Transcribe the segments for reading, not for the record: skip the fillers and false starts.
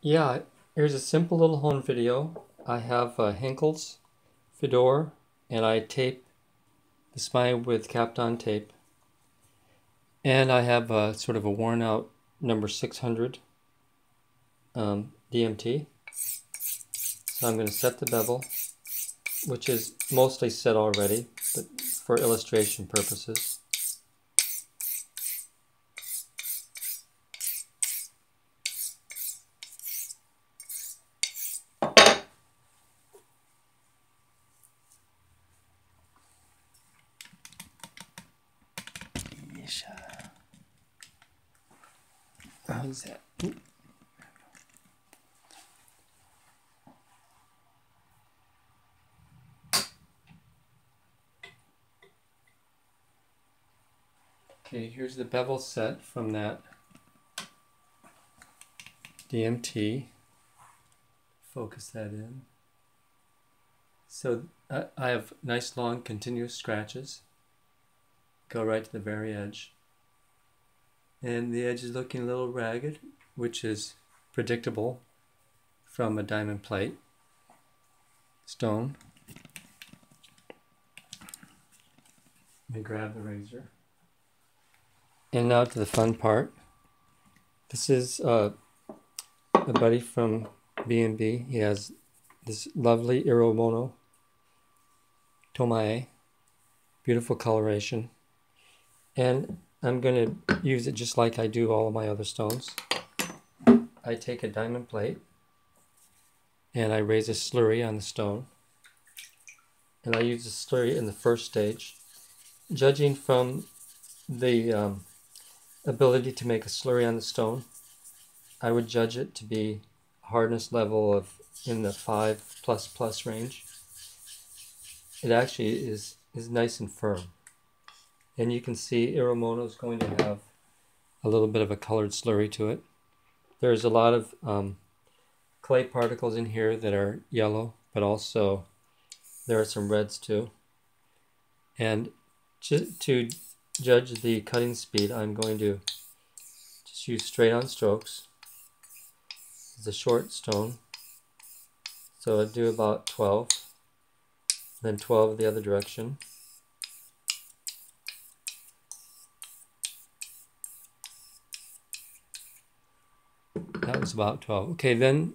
Yeah, here's a simple little home video. I have a Henckels Friodur, and I tape the spine with Kapton tape. And I have a sort of a worn out number 600 DMT. So I'm going to set the bevel, which is mostly set already, but for illustration purposes. How's that? Okay, here's the bevel set from that DMT. Focus that in. So I have nice long continuous scratches. Go right to the very edge. And the edge is looking a little ragged, which is predictable from a diamond plate stone. Let me grab the razor. And now to the fun part. This is a buddy from B&B. He has this lovely Iromono tomae, beautiful coloration. And I'm going to use it just like I do all of my other stones. I take a diamond plate and I raise a slurry on the stone. And I use the slurry in the first stage. Judging from the ability to make a slurry on the stone, I would judge it to be a hardness level of in the 5++ range. It actually is nice and firm. And you can see Iromono is going to have a little bit of a colored slurry to it. There's a lot of clay particles in here that are yellow, but also there are some reds too. And to judge the cutting speed, I'm going to just use straight on strokes. It's a short stone, so I'll do about 12, then 12 the other direction. That was about 12. Okay, then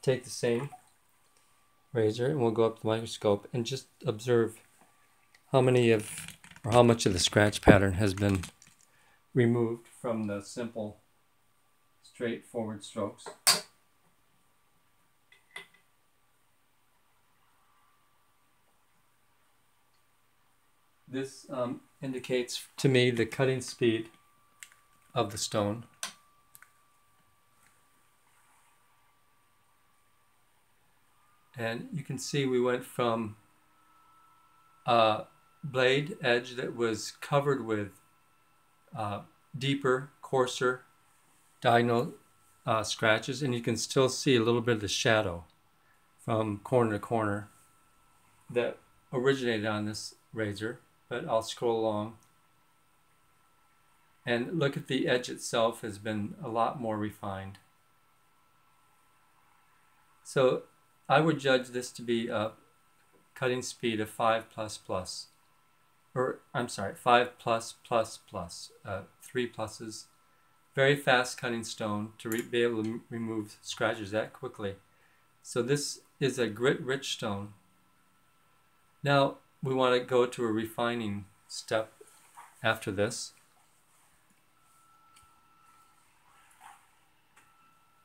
take the same razor and we'll go up to the microscope and just observe how much of the scratch pattern has been removed from the simple straightforward strokes. This indicates to me the cutting speed of the stone. And you can see we went from a blade edge that was covered with deeper, coarser diagonal scratches, and you can still see a little bit of the shadow from corner to corner that originated on this razor, but I'll scroll along. And look at the edge itself has been a lot more refined. So I would judge this to be a cutting speed of 5++, or I'm sorry, 5+++, 3 pluses. Very fast cutting stone to be able to remove scratches that quickly. So this is a grit-rich stone. Now we want to go to a refining step after this.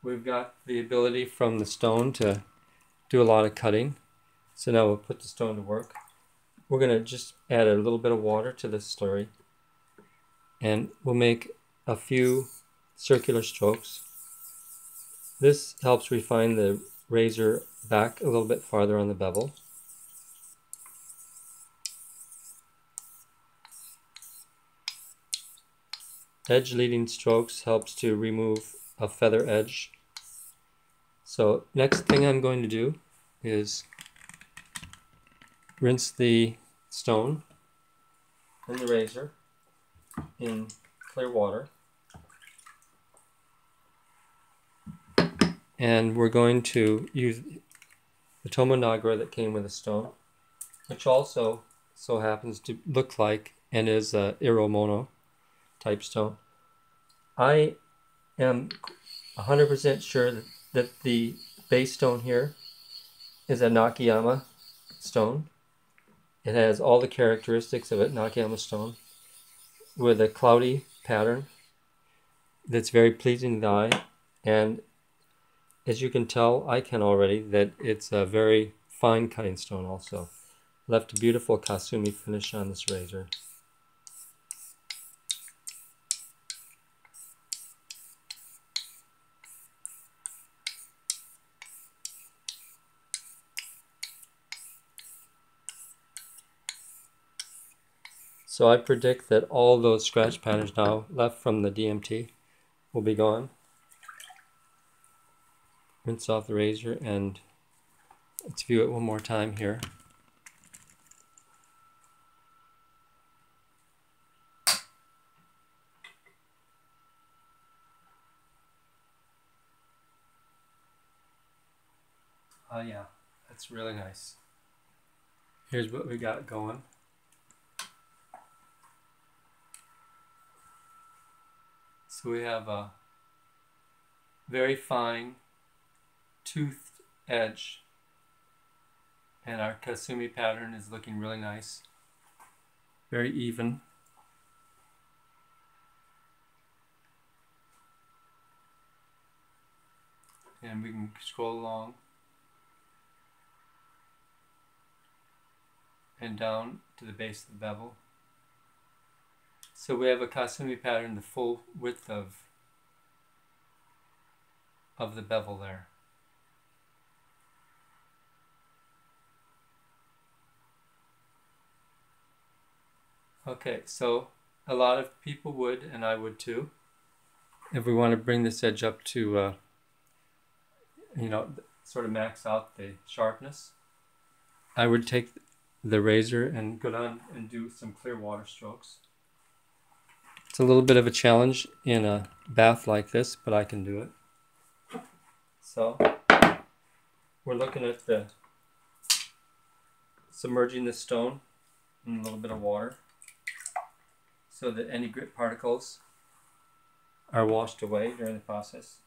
We've got the ability from the stone to do a lot of cutting. So now we'll put the stone to work. We're going to just add a little bit of water to this slurry. And we'll make a few circular strokes. This helps refine the razor back a little bit farther on the bevel. Edge leading strokes helps to remove a feather edge. So next thing I'm going to do is rinse the stone and the razor in clear water. And we're going to use the tomoe nagara that came with the stone, which also so happens to look like and is a iromono type stone. I am 100% sure that the base stone here is a Nakayama stone. It has all the characteristics of a Nakayama stone with a cloudy pattern that's very pleasing to the eye. And as you can tell, I can already, that it's a very fine cutting stone also. Left a beautiful kasumi finish on this razor. So I predict that all those scratch patterns now left from the DMT will be gone. Rinse off the razor and let's view it one more time here. Oh yeah, that's really nice. Here's what we got going. So we have a very fine toothed edge, and our kasumi pattern is looking really nice, very even. And we can scroll along and down to the base of the bevel. So we have a kasumi pattern the full width of the bevel there. Okay, so a lot of people would, and I would too, if we want to bring this edge up to, sort of max out the sharpness, I would take the razor and go down and do some clear water strokes. It's a little bit of a challenge in a bath like this, but I can do it. So we're looking at submerging the stone in a little bit of water so that any grit particles are washed away during the process.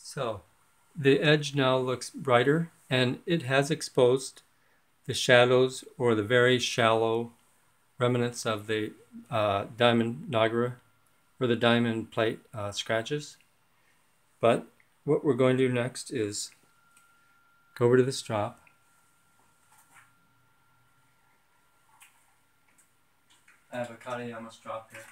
So the edge now looks brighter, and it has exposed the shadows or the very shallow remnants of the diamond nagara or the diamond plate scratches. But what we're going to do next is go over to the strop. I have a Nakayama strop here.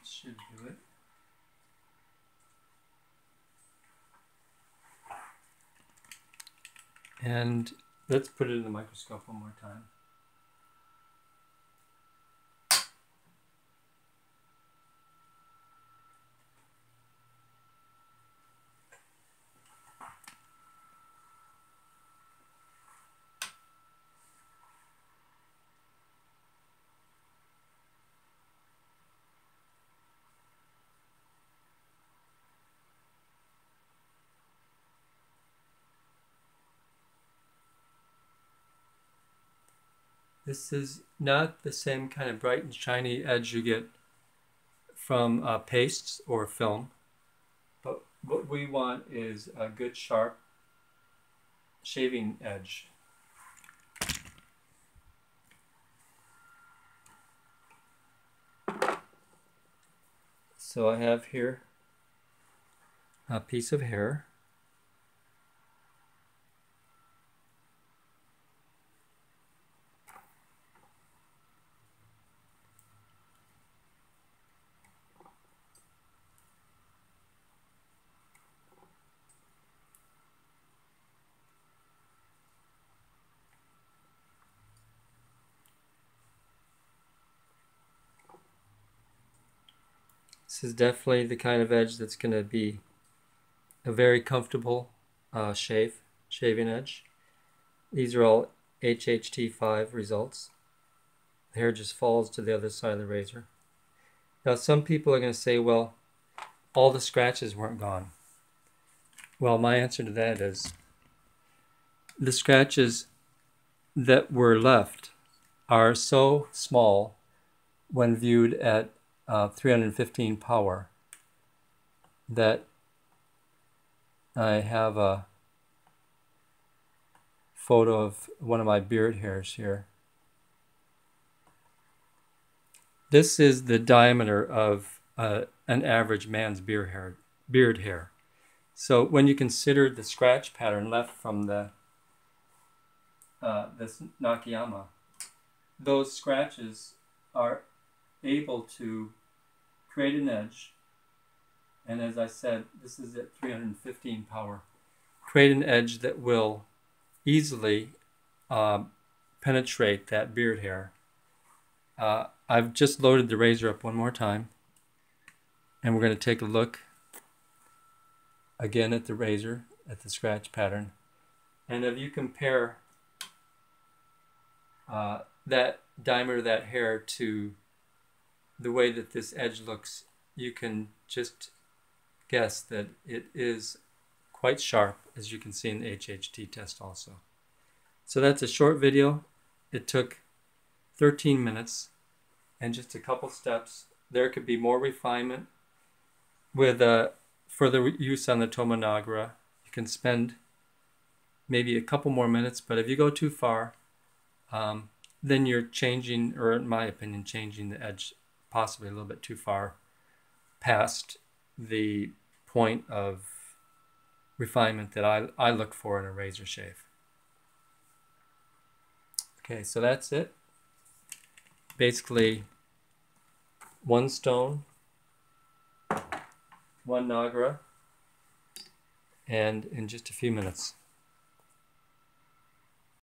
Should And let's put it in the microscope one more time. This is not the same kind of bright and shiny edge you get from pastes or film, but what we want is a good sharp shaving edge. So I have here a piece of hair. This is definitely the kind of edge that's going to be a very comfortable shaving edge. These are all HHT5 results. The hair just falls to the other side of the razor. Now some people are going to say, well, all the scratches weren't gone. Well, my answer to that is the scratches that were left are so small when viewed at 315 power that I have a photo of one of my beard hairs here. This is the diameter of an average man's beard hair. So when you consider the scratch pattern left from this Nakayama, those scratches are able to create an edge, and as I said, this is at 315 power, create an edge that will easily penetrate that beard hair. I've just loaded the razor up one more time, and we're going to take a look again at the razor, at the scratch pattern. And if you compare that diameter of that hair to the way that this edge looks, you can just guess that it is quite sharp, as you can see in the HHT test also. So that's a short video. It took 13 minutes and just a couple steps. There could be more refinement with further use on the tomae. You can spend maybe a couple more minutes, but if you go too far, then you're changing, or in my opinion, changing the edge possibly a little bit too far past the point of refinement that I look for in a razor shave. Okay, so that's it. Basically, one stone, one nagra, and in just a few minutes.